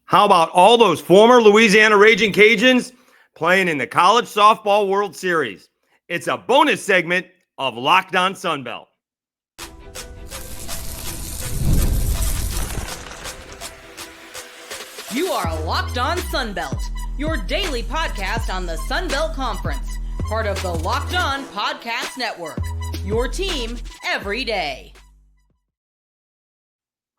How about all those former Louisiana Ragin Cajuns playing in the College Softball World Series? It's a bonus segment of Locked On Sunbelt. You are Locked On Sunbelt, your daily podcast on the Sunbelt Conference, part of the Locked On Podcast Network, your team every day.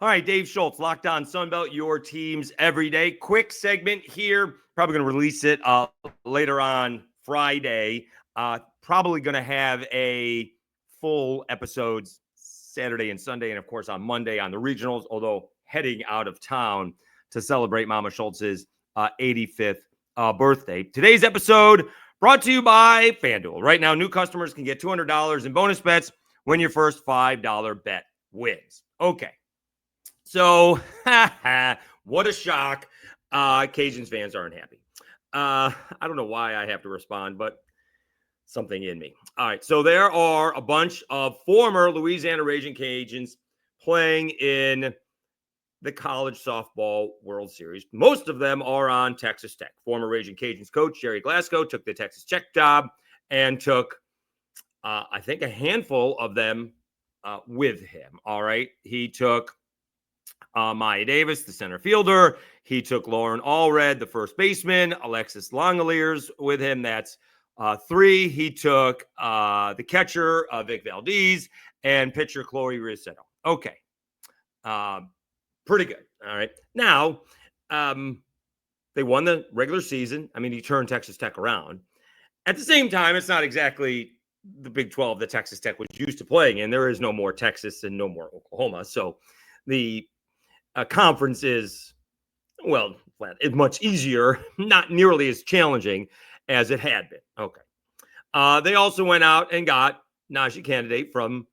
All right, Dave Schultz, Locked On Sunbelt, your teams every day. Quick segment here. Probably going to release it later on Friday. Probably going to have a full episodes Saturday and Sunday, and of course on Monday on the regionals, although heading out of town to celebrate Mama Schultz's 85th birthday. Today's episode brought to you by FanDuel. Right now, new customers can get $200 in bonus bets when your first $5 bet wins. Okay. So, what a shock. Cajuns fans aren't happy. I don't know why I have to respond, but something in me. All right, so there are a bunch of former Louisiana Ragin Cajuns playing in the College Softball World Series. Most of them are on Texas Tech. Former Ragin Cajuns coach Gerry Glasco took the Texas Tech job and took, I think, a handful of them with him. All right, he took Mihyia Davis, the center fielder. He took Lauren Allred, the first baseman. Alexis Langoliers with him. That's 3. He took the catcher, Vic Valdez, and pitcher Chloe Rossetto. Okay. Pretty good. All right. Now, they won the regular season. I mean, he turned Texas Tech around. At the same time, it's not exactly the Big 12 that Texas Tech was used to playing in. There is no more Texas and no more Oklahoma. So the conference is, well, it's much easier, not nearly as challenging as it had been. Okay. They also went out and got Najee candidate from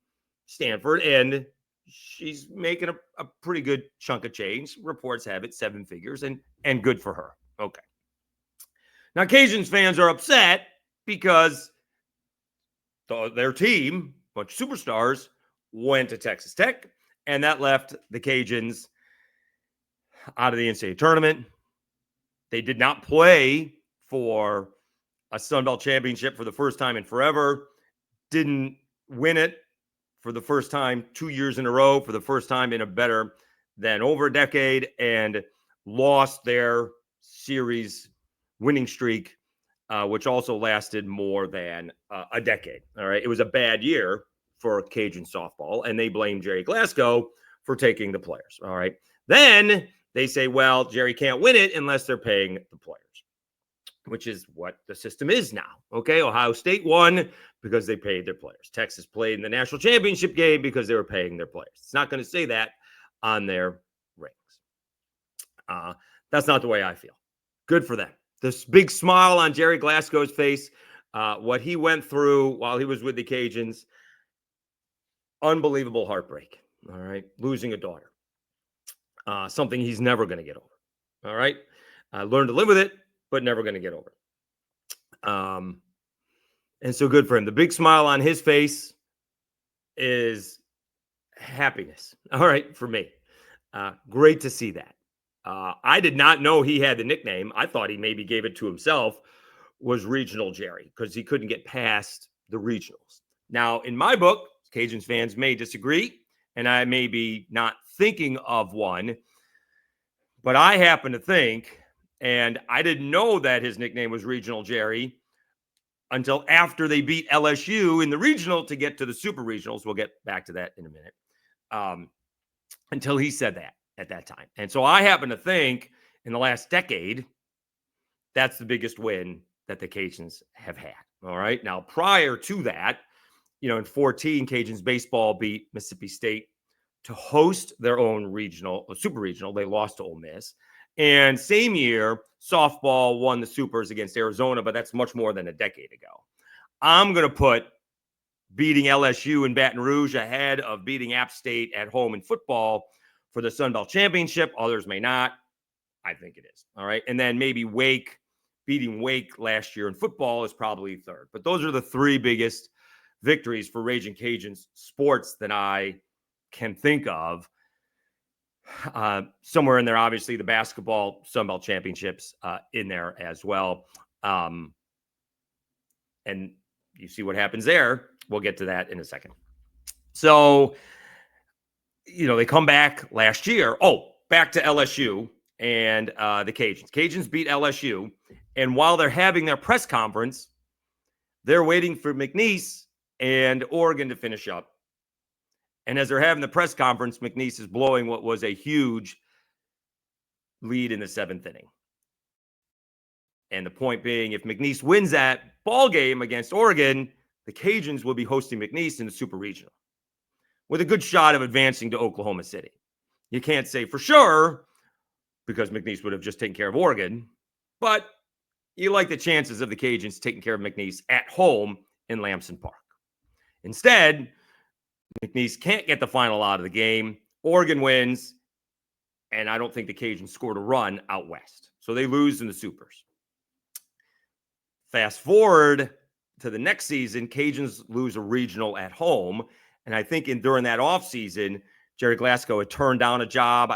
Stanford, and she's making a pretty good chunk of change. Reports have it 7 figures, and good for her. Okay. Now, Cajuns fans are upset because their team, a bunch of superstars, went to Texas Tech, and that left the Cajuns out of the NCAA tournament. They did not play for a Sun Belt championship for the first time in forever. Didn't win it for the first time 2 years in a row, for the first time in a better than over a decade, and lost their series winning streak, which also lasted more than a decade. All right. It was a bad year for Cajun softball, and they blame Gerry Glasco for taking the players. All right. Then they say, well, Gerry can't win it unless they're paying the players, which is what the system is now. Okay, Ohio State won because they paid their players. Texas played in the national championship game because they were paying their players. It's not going to say that on their rings. That's not the way I feel. Good for them. This big smile on Gerry Glasgo's face, what he went through while he was with the Cajuns, unbelievable heartbreak. All right, losing a daughter. Something he's never going to get over. All right. Learn to live with it, but never going to get over it. And so good for him. The big smile on his face is happiness. All right. For me. Great to see that. I did not know he had the nickname. I thought he maybe gave it to himself, was Regional Gerry, because he couldn't get past the regionals. Now, in my book, Cajuns fans may disagree, and I may be not thinking of one, but I happen to think, and I didn't know that his nickname was Regional Gerry until after they beat LSU in the regional to get to the super regionals. We'll get back to that in a minute. Until he said that at that time. And so I happen to think in the last decade, that's the biggest win that the Cajuns have had. All right. Now, prior to that, in 2014, Cajuns baseball beat Mississippi State to host their own regional, super regional. They lost to Ole Miss. And same year, softball won the supers against Arizona, but that's much more than a decade ago. I'm going to put beating LSU in Baton Rouge ahead of beating App State at home in football for the Sun Belt Championship. Others may not. I think it is. All right. And then maybe beating Wake last year in football is probably third. But those are the 3 biggest victories for Ragin Cajuns sports that I can think of. Somewhere in there, obviously, the basketball Sun Belt Championships in there as well. And you see what happens there. We'll get to that in a second. So, they come back last year. Oh, back to LSU and the Cajuns. Cajuns beat LSU. And while they're having their press conference, they're waiting for McNeese and Oregon to finish up. And as they're having the press conference, McNeese is blowing what was a huge lead in the 7th inning. And the point being, if McNeese wins that ball game against Oregon, the Cajuns will be hosting McNeese in the Super Regional with a good shot of advancing to Oklahoma City. You can't say for sure because McNeese would have just taken care of Oregon, but you like the chances of the Cajuns taking care of McNeese at home in Lamson Park. Instead, McNeese can't get the final out of the game. Oregon wins, and I don't think the Cajuns scored a run out west. So they lose in the Supers. Fast forward to the next season, Cajuns lose a regional at home. And I think during that offseason, Gerry Glasco had turned down a job.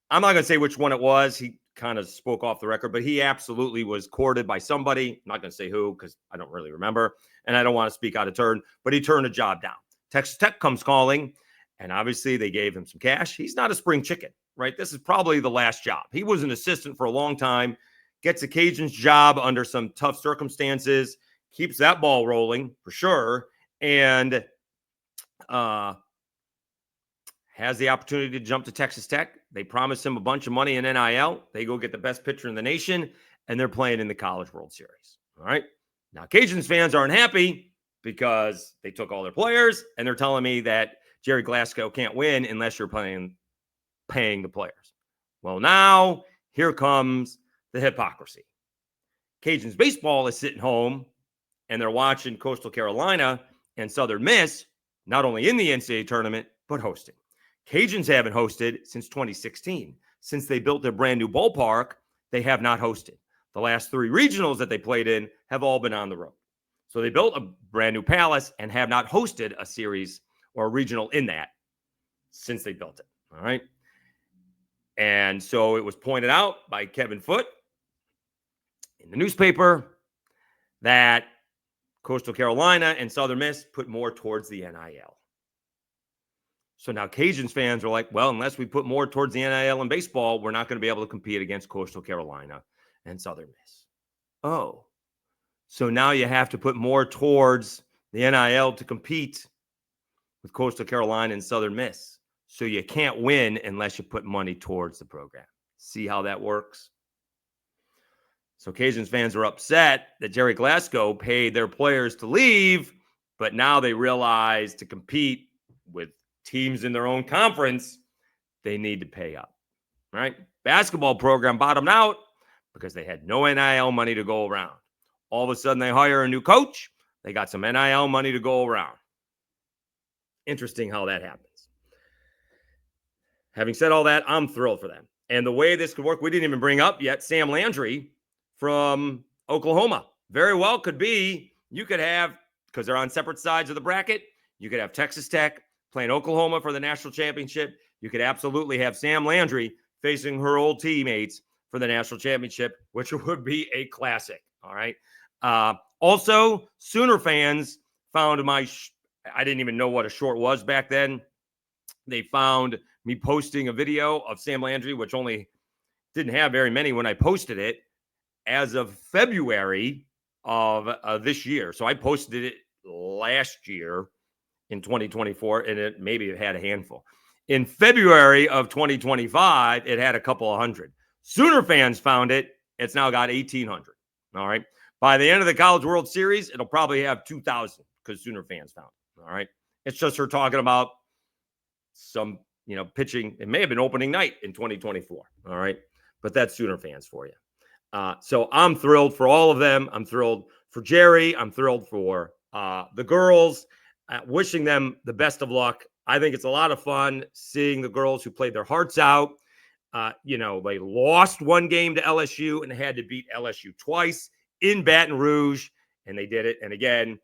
I'm not going to say which one it was. He kind of spoke off the record, but he absolutely was courted by somebody. I'm not going to say who because I don't really remember. And I don't want to speak out of turn, but he turned a job down. Texas Tech comes calling, and obviously they gave him some cash. He's not a spring chicken, right? This is probably the last job. He was an assistant for a long time, gets a Cajuns job under some tough circumstances, keeps that ball rolling for sure, and has the opportunity to jump to Texas Tech. They promise him a bunch of money in NIL. They go get the best pitcher in the nation, and they're playing in the College World Series. All right. Now, Cajuns fans aren't happy because they took all their players, and they're telling me that Gerry Glasco can't win unless you're paying the players. Well, now here comes the hypocrisy. Cajuns baseball is sitting home, and they're watching Coastal Carolina and Southern Miss, not only in the NCAA tournament, but hosting. Cajuns haven't hosted since 2016. Since they built their brand new ballpark, they have not hosted. The last 3 regionals that they played in have all been on the road. So they built a brand new palace and have not hosted a series or a regional in that since they built it. All right. And so it was pointed out by Kevin Foote in the newspaper that Coastal Carolina and Southern Miss put more towards the NIL. So now Cajuns fans are like, well, unless we put more towards the NIL in baseball, we're not going to be able to compete against Coastal Carolina and Southern Miss. Oh, so now you have to put more towards the NIL to compete with Coastal Carolina and Southern Miss. So you can't win unless you put money towards the program. See how that works? So Cajuns fans are upset that Gerry Glasco paid their players to leave, but now they realize to compete with teams in their own conference, they need to pay up, right? Basketball program bottomed out because they had no NIL money to go around. All of a sudden, they hire a new coach. They got some NIL money to go around. Interesting how that happens. Having said all that, I'm thrilled for them. And the way this could work, we didn't even bring up yet Sam Landry from Oklahoma. Very well could be, you could have, because they're on separate sides of the bracket, you could have Texas Tech playing Oklahoma for the national championship. You could absolutely have Sam Landry facing her old teammates for the national championship, which would be a classic. All right. Also, Sooner fans found I didn't even know what a short was back then. They found me posting a video of Sam Landry, which only didn't have very many when I posted it, as of February of this year. So I posted it last year in 2024, and it had a handful. In February of 2025, it had a couple of hundred. Sooner fans found it. It's now got 1,800. All right. By the end of the College World Series, it'll probably have 2,000 because Sooner fans found it. All right. It's just her talking about some, pitching. It may have been opening night in 2024. All right. But that's Sooner fans for you. So I'm thrilled for all of them. I'm thrilled for Gerry. I'm thrilled for the girls. Wishing them the best of luck. I think it's a lot of fun seeing the girls who played their hearts out. They lost one game to LSU and had to beat LSU twice in Baton Rouge, and they did it. And again,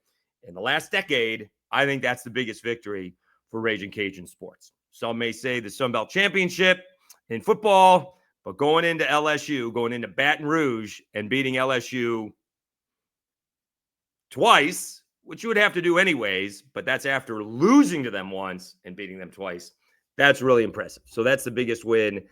in the last decade, I think that's the biggest victory for Ragin' Cajun sports. some may say the Sun Belt Championship in football, but going into LSU, going into Baton Rouge and beating LSU twice, which you would have to do anyways, but that's after losing to them once and beating them twice. That's really impressive. So that's the biggest win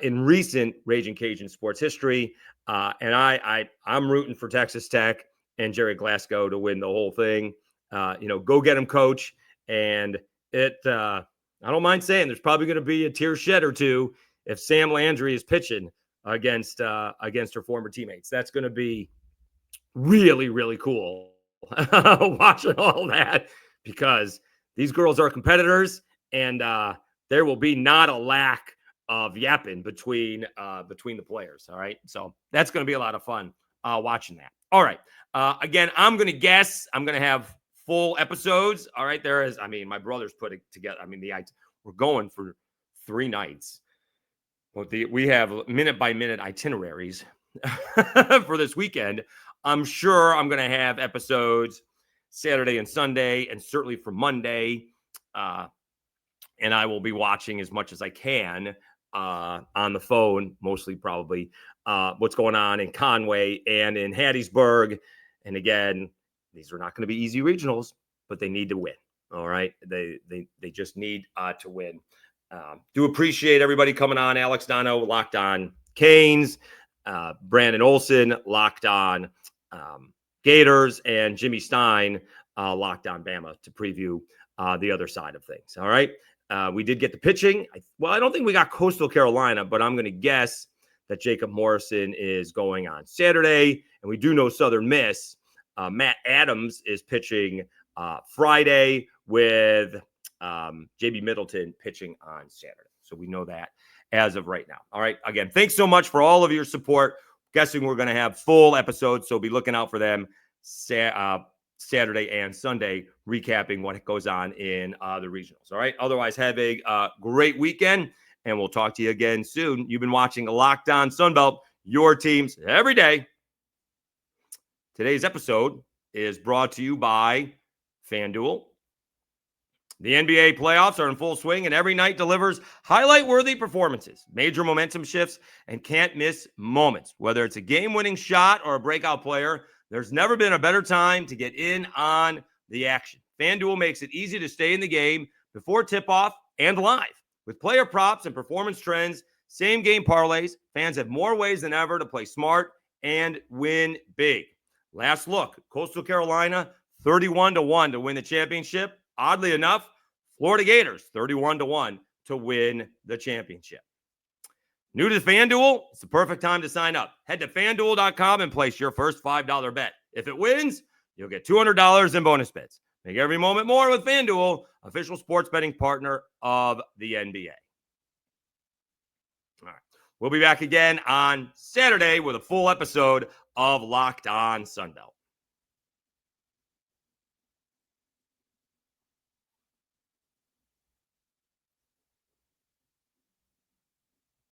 in recent Ragin Cajun sports history. And I'm rooting for Texas Tech and Gerry Glasco to win the whole thing. Go get him, coach. And I don't mind saying there's probably going to be a tear shed or two if Sam Landry is pitching against her former teammates. That's going to be really, really cool watching all that, because these girls are competitors, and there will be not a lack of yapping between the players. All right. So that's going to be a lot of fun watching that. All right. Again, I'm going to have full episodes. All right. My brother's put it together. We're going for 3 nights. But we have minute by minute itineraries for this weekend. I'm sure I'm going to have episodes Saturday and Sunday, and certainly for Monday. And I will be watching as much as I can on the phone, mostly probably what's going on in Conway and in Hattiesburg. And again, these are not going to be easy regionals, but they need to win. All right. They just need to win. Do appreciate everybody coming on. Alex Dono, Locked On Canes, Brandon Olson, Locked On Gators, and Jimmy Stein, Locked On Bama, to preview the other side of things. All right. We did get the pitching. I don't think we got Coastal Carolina, but I'm going to guess that Jacob Morrison is going on Saturday. And we do know Southern Miss. Matt Adams is pitching Friday, with JB Middleton pitching on Saturday. So we know that as of right now. All right. Again, thanks so much for all of your support. Guessing we're going to have full episodes, so be looking out for them Saturday and Sunday, recapping what goes on in the regionals. All right. Otherwise, have a great weekend, and we'll talk to you again soon. You've been watching Locked On Sunbelt, your teams every day. Today's episode is brought to you by FanDuel. The NBA playoffs are in full swing, and every night delivers highlight-worthy performances, major momentum shifts, and can't-miss moments. Whether it's a game-winning shot or a breakout player, there's never been a better time to get in on the action. FanDuel makes it easy to stay in the game before tip-off and live. With player props and performance trends, same-game parlays, fans have more ways than ever to play smart and win big. Last look, Coastal Carolina, 31-1 to win the championship. Oddly enough, Florida Gators, 31-1 to win the championship. New to FanDuel? It's the perfect time to sign up. Head to FanDuel.com and place your first $5 bet. If it wins, you'll get $200 in bonus bets. Make every moment more with FanDuel, official sports betting partner of the NBA. All right. We'll be back again on Saturday with a full episode of Locked On Sunbelt.